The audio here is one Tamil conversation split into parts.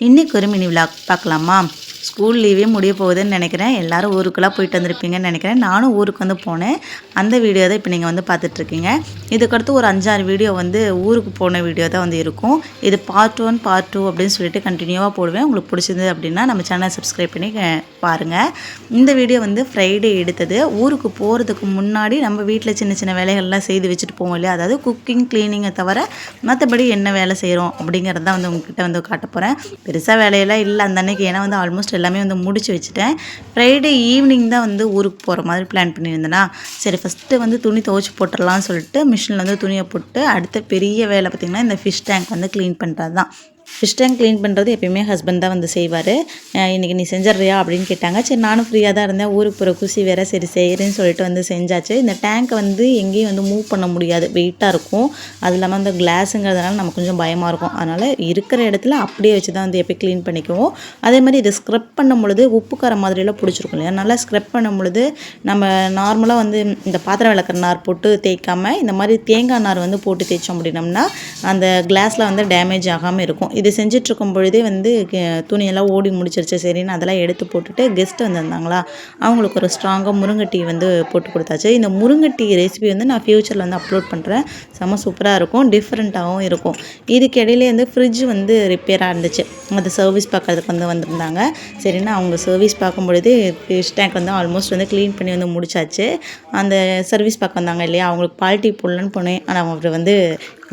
இன்றைக்கி ஒரு மினி விலாக் பார்க்கலாமா? ஸ்கூல் லீவே முடிய போகுதுன்னு நினைக்கிறேன். எல்லோரும் ஊருக்கெல்லாம் போயிட்டு வந்திருப்பீங்கன்னு நினைக்கிறேன். நானும் ஊருக்கு வந்து போனேன். அந்த வீடியோ தான் இப்போ நீங்கள் வந்து பார்த்துட்ருக்கீங்க. இதுக்கடுத்து ஒரு 5-6 வீடியோ வந்து ஊருக்கு போன வீடியோ தான் வந்து இருக்கும். இது பார்ட் 1 பார்ட் 2 அப்படின்னு சொல்லிட்டு கண்டினியூவாக போடுவேன். உங்களுக்கு பிடிச்சிருந்தது அப்படின்னா நம்ம சேனலை சப்ஸ்கிரைப் பண்ணி பாருங்கள். இந்த வீடியோ வந்து ஃப்ரைடே எடுத்தது. ஊருக்கு போகிறதுக்கு முன்னாடி நம்ம வீட்டில் சின்ன சின்ன வேலைகள்லாம் செய்து வச்சுட்டு போவோம் இல்லையா? அதாவது குக்கிங் க்ளீனிங்கை தவிர மற்றபடி என்ன வேலை செய்கிறோம் அப்படிங்கிறத வந்து உங்ககிட்ட வந்து காட்ட போகிறேன். பெருசாக வேலையெல்லாம் இல்லை அந்த அன்னைக்கு, ஏன்னா வந்து ஆல்மோஸ்ட் எல்லாமே வந்து முடிச்சு வச்சுட்டேன். ஃப்ரைடே ஈவினிங் தான் வந்து ஊருக்கு போகிற மாதிரி பிளான் பண்ணியிருந்தேன்னா, சரி ஃபஸ்ட்டு வந்து துணி துவைச்சி போட்டுடலாம்னு சொல்லிட்டு மிஷினில் வந்து துணியை போட்டு அடுத்த பெரிய வேலை பார்த்திங்கன்னா இந்த ஃபிஷ் டேங்க் வந்து க்ளீன் பண்ணுறது தான். ஃபிஷ் டேங்க் க்ளீன் பண்ணுறது எப்பயுமே ஹஸ்பண்ட் தான் வந்து செய்வார். இன்றைக்கி நீ செஞ்சிட்றியா அப்படின்னு கேட்டாங்க. சரி நானும் ஃப்ரீயாக தான் இருந்தேன், ஊருக்கு போகிற குசி வேறு, சரி செய்கிறேன்னு சொல்லிட்டு வந்து செஞ்சாச்சு. இந்த டேங்க்கை வந்து எங்கேயும் வந்து மூவ் பண்ண முடியாது, வெயிட்டாக இருக்கும். அது இல்லாமல் அந்த கிளாஸுங்கிறதுனால நமக்கு கொஞ்சம் பயமாக இருக்கும். அதனால் இருக்கிற இடத்துல அப்படியே வச்சு தான் வந்து எப்போ க்ளீன் பண்ணிக்குவோம். அதே மாதிரி இதை ஸ்க்ரப் பண்ணும் பொழுது உப்பு காரம் மாதிரியெல்லாம் பிடிச்சிருக்கும் இல்லையா? நல்லா ஸ்க்ரப் பண்ணும் பொழுது நம்ம நார்மலாக வந்து இந்த பாத்திரம் விளக்குற நார் போட்டு தேய்க்காமல் இந்த மாதிரி தேங்காய் நார் வந்து போட்டு தேய்ச்சோம் அப்படின்னம்னா அந்த கிளாஸில் வந்து டேமேஜ் ஆகாமல் இருக்கும். இது செஞ்சிட்ருக்கும் பொழுதே வந்து துணியெல்லாம் ஓடி முடிச்சிருச்சு. சரின்னு அதெல்லாம் எடுத்து போட்டுட்டு கெஸ்ட் வந்திருந்தாங்களா, அவங்களுக்கு ஒரு ஸ்ட்ராங்காக முருங்கை வந்து போட்டு கொடுத்தாச்சு. இந்த முருங்கை ரெசிபி வந்து நான் ஃப்யூச்சரில் வந்து அப்லோட் பண்ணுறேன். செம்ம சூப்பராக இருக்கும், டிஃப்ரெண்ட்டாகவும் இருக்கும். இதுக்கு இடையிலே வந்து ஃப்ரிட்ஜ் வந்து ரிப்பேராக இருந்துச்சு. அது சர்வீஸ் பார்க்கறதுக்கு வந்து வந்திருந்தாங்க. சரின்னா அவங்க சர்வீஸ் பார்க்கும்பொழுது ஃபிஷ் டேங்க் வந்து ஆல்மோஸ்ட் வந்து க்ளீன் பண்ணி வந்து முடிச்சாச்சு. அந்த சர்வீஸ் பார்க்க வந்தாங்க இல்லையா, அவங்களுக்கு பால் டீ போடலன்னு போனேன். ஆனால் அவர் வந்து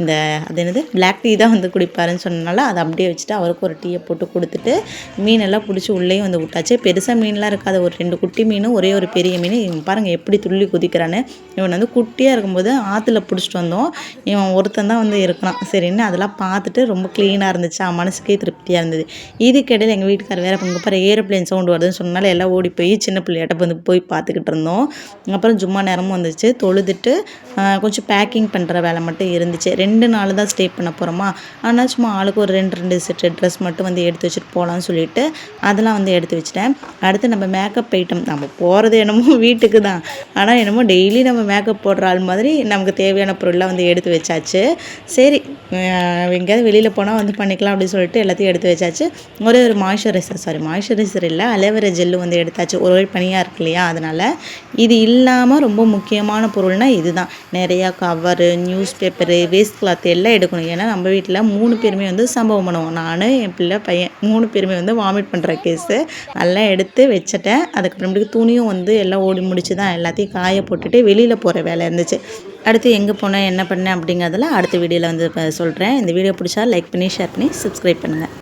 இந்த அது என்னது பிளாக் டீ தான் வந்து குடிப்பாருன்னு சொன்னனால அதை அப்படியே வச்சுட்டு அவருக்கு ஒரு டீயை போட்டு கொடுத்துட்டு மீனெல்லாம் பிடிச்சி உள்ளேயும் வந்து விட்டாச்சு. பெருசாக மீன்லாம் இருக்காது, ஒரு 2 குட்டி மீனும் ஒரே ஒரு பெரிய மீன். இவன் பாருங்கள் எப்படி துள்ளி குதிக்கிறான்னு. இவன் வந்து குட்டியாக இருக்கும்போது ஆற்றுல பிடிச்சிட்டு வந்தோம். இவன் ஒருத்தன் தான் வந்து இருக்கிறான். சரின்னு அதெல்லாம் பார்த்துட்டு ரொம்ப க்ளீனாக இருந்துச்சு, மனசுக்கே திருப்தியாக இருந்தது. இதுக்கிடையில் எங்கள் வீட்டுக்கார் வேறு இங்கே பாரு ஏரோப்ளேன் சவுண்டு வருதுன்னு சொன்னால எல்லாம் ஓடி போய் சின்ன பிள்ளையாட்ட வந்து போய் பார்த்துக்கிட்டு இருந்தோம். அப்புறம் சும்மா நேரமும் வந்துச்சு, தொழுதுட்டு கொஞ்சம் பேக்கிங் பண்ணுற வேலை மட்டும் இருந்துச்சு. 2 நாள் தான் ஸ்டே பண்ண போகிறோமா, ஆனால் சும்மா ஆளுக்கு ஒரு 2 செட்டு ட்ரெஸ் மட்டும் வந்து எடுத்து வச்சுட்டு போகலான்னு சொல்லிட்டு அதெல்லாம் வந்து எடுத்து வச்சுட்டேன். அடுத்து நம்ம மேக்கப் ஐட்டம், நம்ம போகிறது என்னமோ வீட்டுக்கு தான், ஆனால் என்னமோ டெய்லி நம்ம மேக்கப் போடுற ஆள் மாதிரி நமக்கு தேவையான பொருள்லாம் வந்து எடுத்து வச்சாச்சு. சரி எங்கேயாவது வெளியில் போனால் வந்து பண்ணிக்கலாம் அப்படின்னு சொல்லிட்டு எல்லாத்தையும் எடுத்து வச்சாச்சு. ஒரு மாய்ஸ்சரைசர் இல்லை, அலோவேரா ஜெல்லு வந்து எடுத்தாச்சு. ஒரு பனியாக இருக்கு இல்லையா, அதனால். இது இல்லாமல் ரொம்ப முக்கியமான பொருள்னால் இதுதான். நிறையா cover, news paper, waste cloth எல்லாம் எடுக்கணும். ஏன்னா நம்ம வீட்டில் 3 பேருமே வந்து சம்பவம் பண்ணுவோம். நான், என் பிள்ளை, பையன் 3 பேருமே வந்து வாமிட் பண்ணுற கேஸு. அதெல்லாம் எடுத்து வச்சுட்டேன். அதுக்கப்புறமேட்டுக்கு துணியும் வந்து எல்லாம் ஓடி முடிச்சு தான் எல்லாத்தையும் காய போட்டுட்டு வெளியில் போகிற வேலை இருந்துச்சு. அடுத்து எங்கே போனேன் என்ன பண்ணேன் அப்படிங்கிறதெல்லாம் அடுத்த வீடியோவில் வந்து சொல்கிறேன். இந்த வீடியோ பிடிச்சா லைக் பண்ணி ஷேர் பண்ணி சப்ஸ்கிரைப் பண்ணுங்கள்.